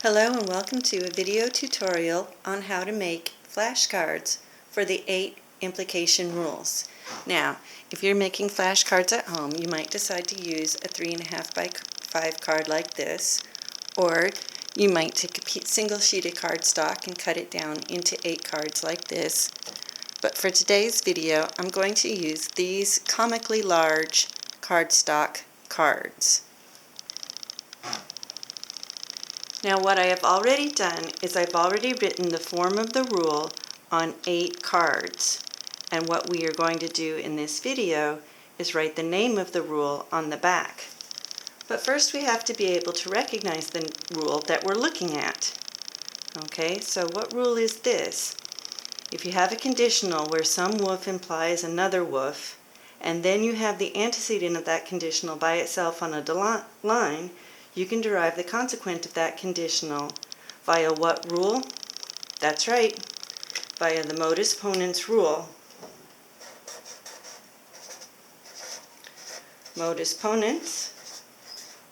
Hello and welcome to a video tutorial on how to make flashcards for the 8 implication rules. Now, if you're making flashcards at home, you might decide to use a 3.5 by 5 card like this, or you might take a single sheet of cardstock and cut it down into 8 cards like this. But for today's video, I'm going to use these comically large cardstock cards. Now what I have already done is I've already written the form of the rule on 8 cards. And what we are going to do in this video is write the name of the rule on the back. But first we have to be able to recognize the rule that we're looking at. Okay, so what rule is this? If you have a conditional where some woof implies another woof, and then you have the antecedent of that conditional by itself on a line, you can derive the consequent of that conditional via what rule? That's right, via the modus ponens rule. Modus ponens,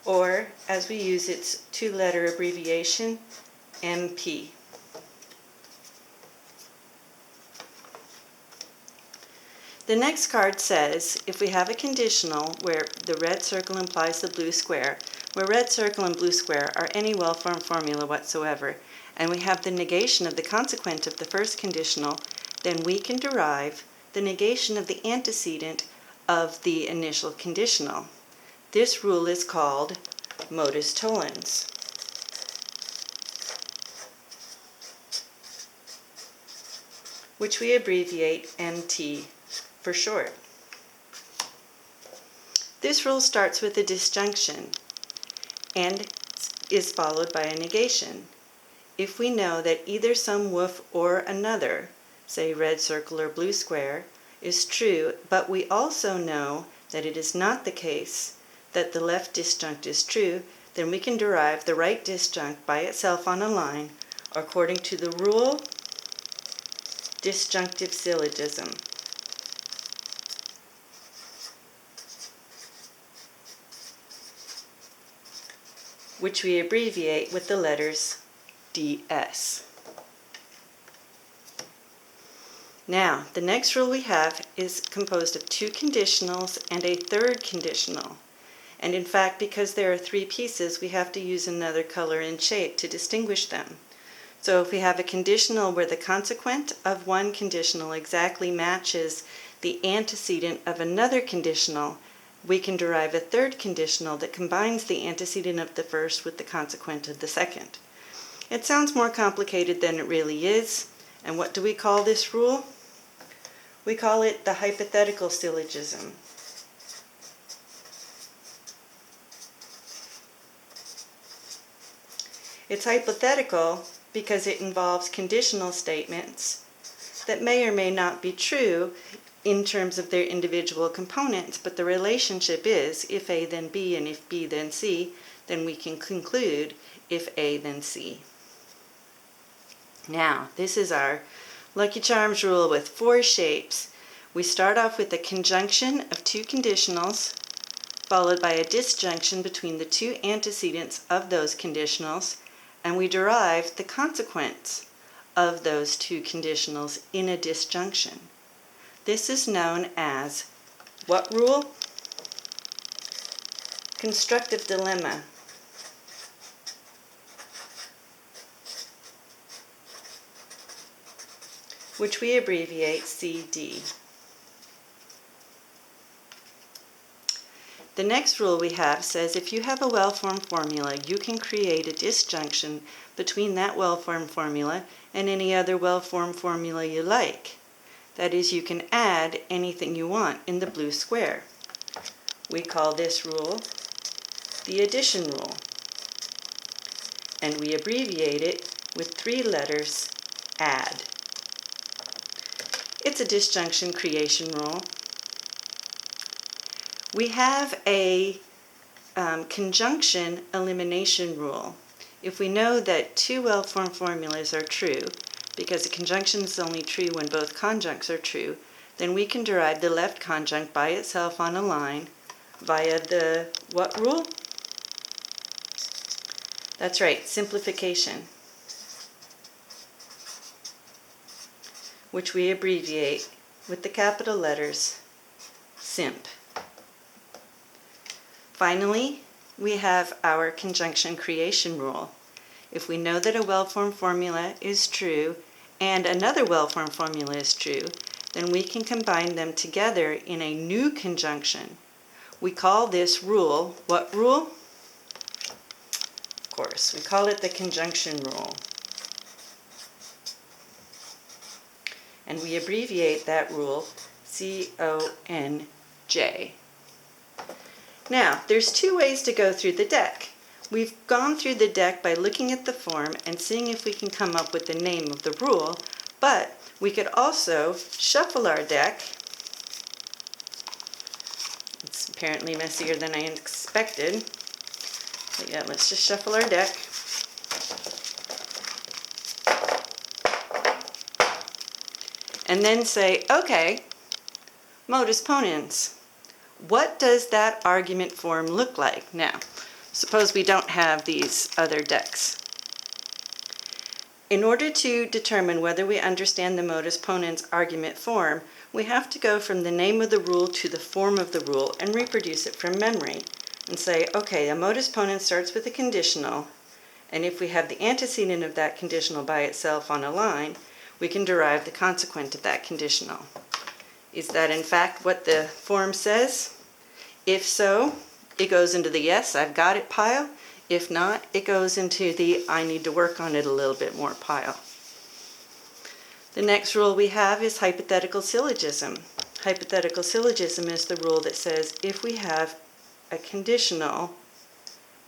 or as we use its 2-letter abbreviation, MP. The next card says, if we have a conditional where the red circle implies the blue square, where red circle and blue square are any well-formed formula whatsoever, and we have the negation of the consequent of the first conditional, then we can derive the negation of the antecedent of the initial conditional. This rule is called modus tollens, which we abbreviate MT for short. This rule starts with a disjunction and is followed by a negation. If we know that either some woof or another, say red circle or blue square, is true, but we also know that it is not the case that the left disjunct is true, then we can derive the right disjunct by itself on a line according to the rule disjunctive syllogism. Which we abbreviate with the letters DS. Now, the next rule we have is composed of 2 conditionals and a third conditional. And in fact, because there are 3 pieces, we have to use another color and shape to distinguish them. So if we have a conditional where the consequent of one conditional exactly matches the antecedent of another conditional, we can derive a third conditional that combines the antecedent of the first with the consequent of the second. It sounds more complicated than it really is, and what do we call this rule? We call it the hypothetical syllogism. It's hypothetical because it involves conditional statements that may or may not be true in terms of their individual components, but the relationship is if A then B and if B then C, then we can conclude if A then C. Now, this is our Lucky Charms rule with 4 shapes. We start off with a conjunction of 2 conditionals, followed by a disjunction between the 2 antecedents of those conditionals, and we derive the consequence of those 2 conditionals in a disjunction. This is known as what rule? Constructive dilemma. Which we abbreviate CD. The next rule we have says if you have a well-formed formula, you can create a disjunction between that well-formed formula and any other well-formed formula you like. That is, you can add anything you want in the blue square. We call this rule the addition rule, and we abbreviate it with 3 letters, add. It's a disjunction creation rule. We have a conjunction elimination rule. If we know that 2 well-formed formulas are true, because a conjunction is only true when both conjuncts are true, then we can derive the left conjunct by itself on a line via the what rule? That's right, simplification, which we abbreviate with the capital letters SIMP. Finally, we have our conjunction creation rule. If we know that a well-formed formula is true and another well-formed formula is true, then we can combine them together in a new conjunction. We call this rule, what rule? Of course, we call it the conjunction rule. And we abbreviate that rule CONJ. Now, there's two ways to go through the deck. We've gone through the deck by looking at the form and seeing if we can come up with the name of the rule, but we could also shuffle our deck. It's apparently messier than I expected. But yeah, let's just shuffle our deck. And then say, okay, modus ponens. What does that argument form look like? Now, suppose we don't have these other decks. In order to determine whether we understand the modus ponens argument form, we have to go from the name of the rule to the form of the rule and reproduce it from memory and say, okay, a modus ponens starts with a conditional, and if we have the antecedent of that conditional by itself on a line, we can derive the consequent of that conditional. Is that in fact what the form says? If so, it goes into the yes, I've got it pile. If not, it goes into the I need to work on it a little bit more pile. The next rule we have is hypothetical syllogism. Hypothetical syllogism is the rule that says if we have a conditional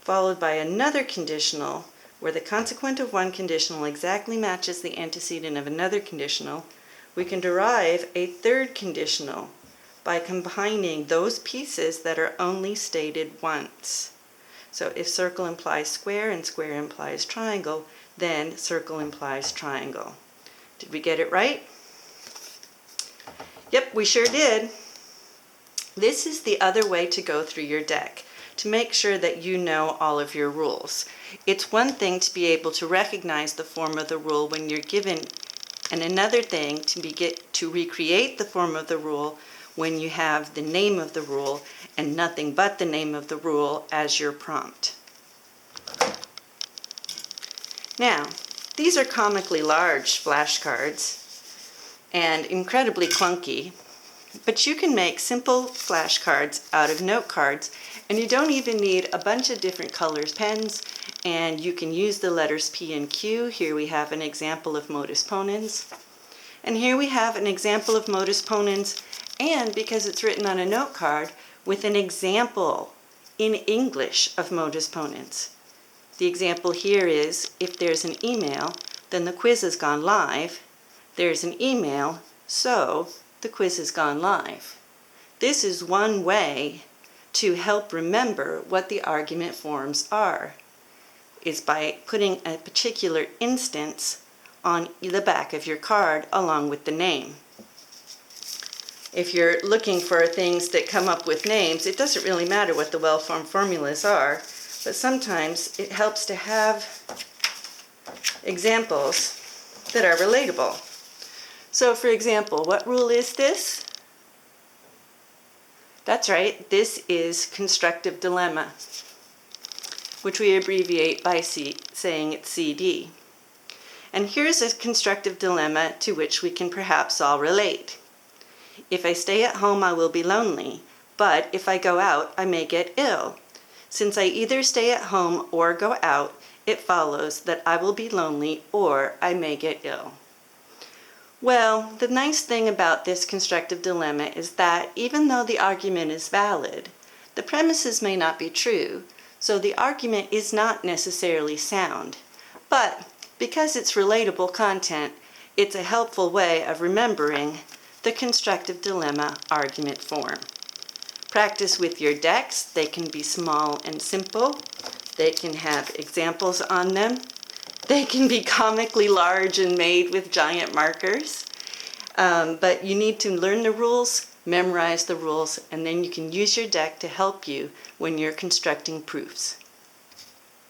followed by another conditional where the consequent of one conditional exactly matches the antecedent of another conditional, we can derive a third conditional by combining those pieces that are only stated once. So if circle implies square and square implies triangle, then circle implies triangle. Did we get it right? Yep, we sure did. This is the other way to go through your deck, to make sure that you know all of your rules. It's one thing to be able to recognize the form of the rule when you're given, and another thing to recreate the form of the rule when you have the name of the rule and nothing but the name of the rule as your prompt. Now, these are comically large flashcards and incredibly clunky, but you can make simple flashcards out of note cards, and you don't even need a bunch of different colors pens, and you can use the letters P and Q. Here we have an example of modus ponens, and here we have an example of modus ponens, and because it's written on a note card, with an example in English of modus ponens. The example here is, if there's an email, then the quiz has gone live. There's an email, so the quiz has gone live. This is one way to help remember what the argument forms are, is by putting a particular instance on the back of your card along with the name. If you're looking for things that come up with names, it doesn't really matter what the well-formed formulas are, but sometimes it helps to have examples that are relatable. So for example, what rule is this? That's right, this is constructive dilemma, which we abbreviate by saying it's CD. And here's a constructive dilemma to which we can perhaps all relate. If I stay at home, I will be lonely, but if I go out, I may get ill. Since I either stay at home or go out, it follows that I will be lonely or I may get ill. Well, the nice thing about this constructive dilemma is that even though the argument is valid, the premises may not be true, so the argument is not necessarily sound. But because it's relatable content, it's a helpful way of remembering the constructive dilemma argument form. Practice with your decks. They can be small and simple. They can have examples on them. They can be comically large and made with giant markers. But you need to learn the rules, memorize the rules, and then you can use your deck to help you when you're constructing proofs.